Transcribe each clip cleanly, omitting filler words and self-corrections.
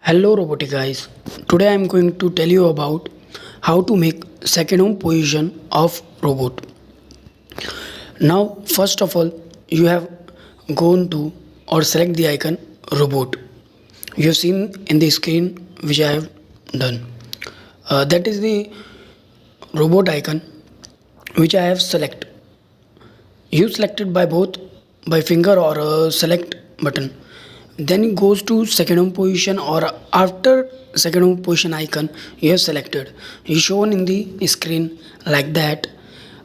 Hello robotic guys. Today I am going to tell you about how to make second home position of robot. Now first of all you have gone to or select the icon robot. You have seen in the screen which I have done. That is the robot icon which I have select. You select it by both by finger or a select button. Then it goes to second home position or after second home position icon you have selected. Is shown in the screen like that.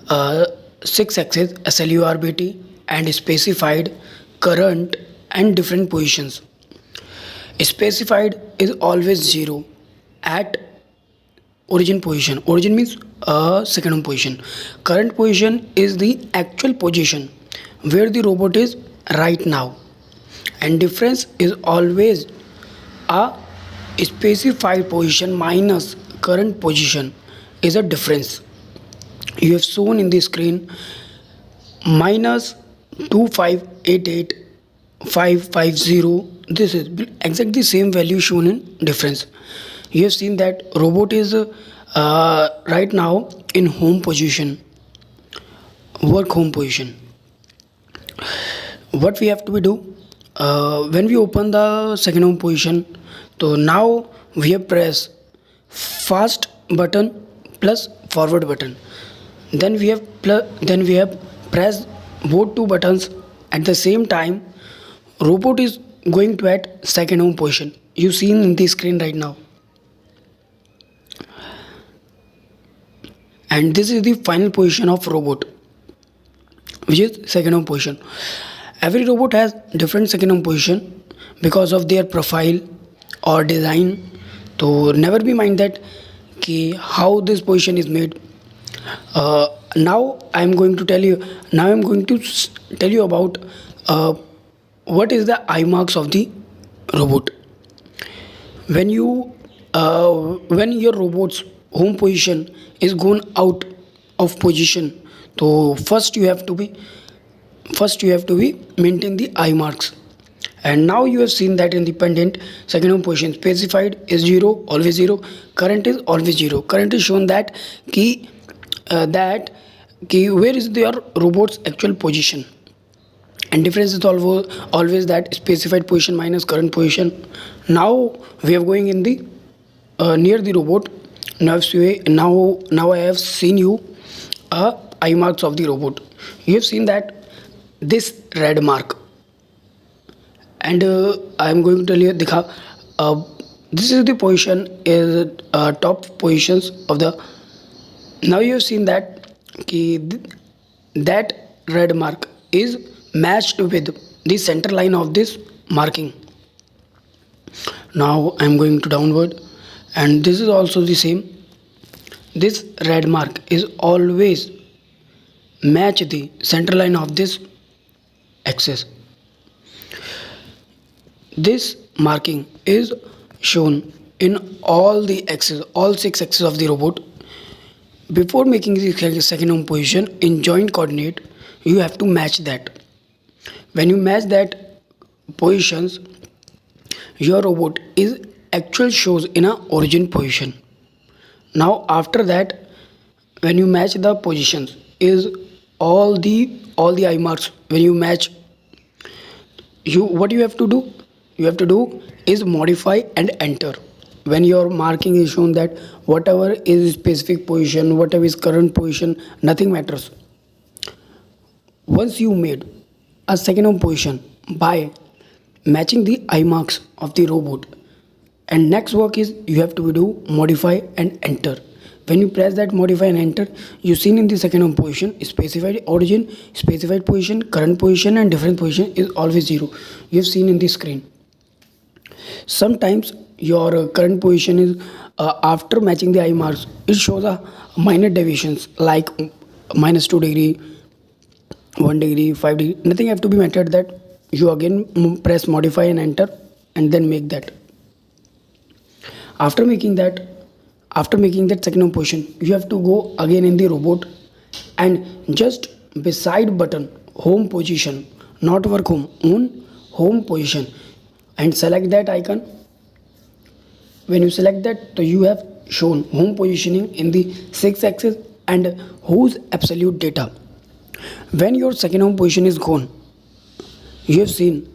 uh, 6 axis SLURBT and specified current and different positions. Specified is always 0 at origin position. Origin means second home position. Current position is the actual position where the robot is right now, and difference is always a specified position minus current position is a difference. You have shown in the screen minus 2588550. This is exactly same value shown in difference. You have seen that robot is right now in home position, work home position. What we have to do when we open the second home position, so now we have press fast button plus forward button. Then we have pressed both two buttons at the same time. Robot is going to at second home position. You seen in the screen right now. And this is the final position of robot, which is second home position. Every robot has different second home position because of their profile or design. So never be mind that how this position is made. Now I am going to tell you. Now I am going to tell you about what is the eye marks of the robot. When your robot's home position is gone out of position, so first you have to be maintain the eye marks. And now you have seen that independent second home position specified is 0, always 0. Current is always 0. Current is shown that where is your robot's actual position, and difference is always that specified position minus current position. Now we are going in the near the robot. Now I have seen you eye marks of the robot. You have seen that this red mark, and I am going to tell you this is the position is top positions of the. Now you have seen that that red mark is matched with the center line of this marking. Now I am going to downward, and this is also the same. This red mark is always match the center line of this axis. This marking is shown in all the axes, all 6 axes of the robot. Before making the second home position in joint coordinate, you have to match that. When you match that positions, your robot is actual shows in a origin position. Now after that, when you match the positions is all the eye marks. When you match, what you have to do is modify and enter. When your marking is shown that whatever is specific position, whatever is current position, nothing matters. Once you made a second home position by matching the eye marks of the robot, and next work is you have to do modify and enter. When you press that modify and enter, you seen in the second home position specified origin, specified position, current position and different position is always 0. You have seen in the screen. Sometimes your current position is after matching the eye marks, it shows a minor deviations like minus 2 degree, 1 degree, 5 degree. Nothing have to be mattered. That you again press modify and enter and then make that. After making that second home position, you have to go again in the robot and just beside button home position, not work home, on home position, and select that icon when you select that, so you have shown home positioning in the 6 axis and whose absolute data. When your second home position is gone, you have seen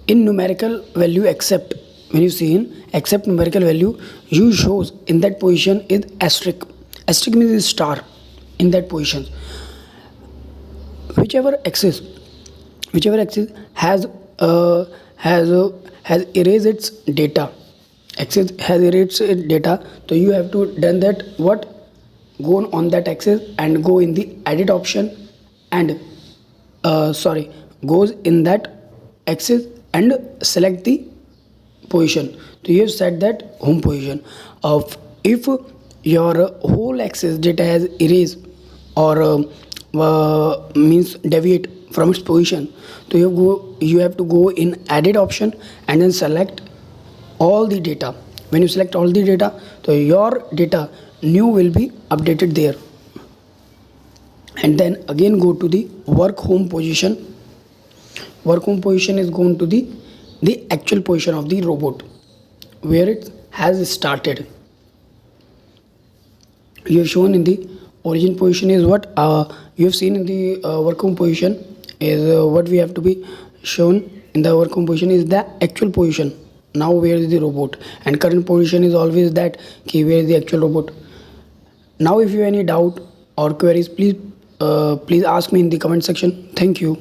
in numerical value except, when you see in except numerical value, you shows in that position is asterisk. Asterisk means star in that position. whichever axis whichever axis has erased its data, axis has erased its data, so you have to done that what, go on that axis and go in the edit option and sorry, goes in that axis and select the position. So you have set that home position of, if your whole axis data has erased or means deviate from its position, so you have to go in edit option and then select all the data. When you select all the data, so your data new will be updated there, and then again go to the work home position. Work home position is going to the actual position of the robot where it has started. You have shown in the origin position is what you have seen in the work home position is what we have to be shown in the work home position is the actual position. Now where is the robot, and current position is always that key, where is the actual robot. Now if you have any doubt or queries, please ask me in the comment section. Thank you.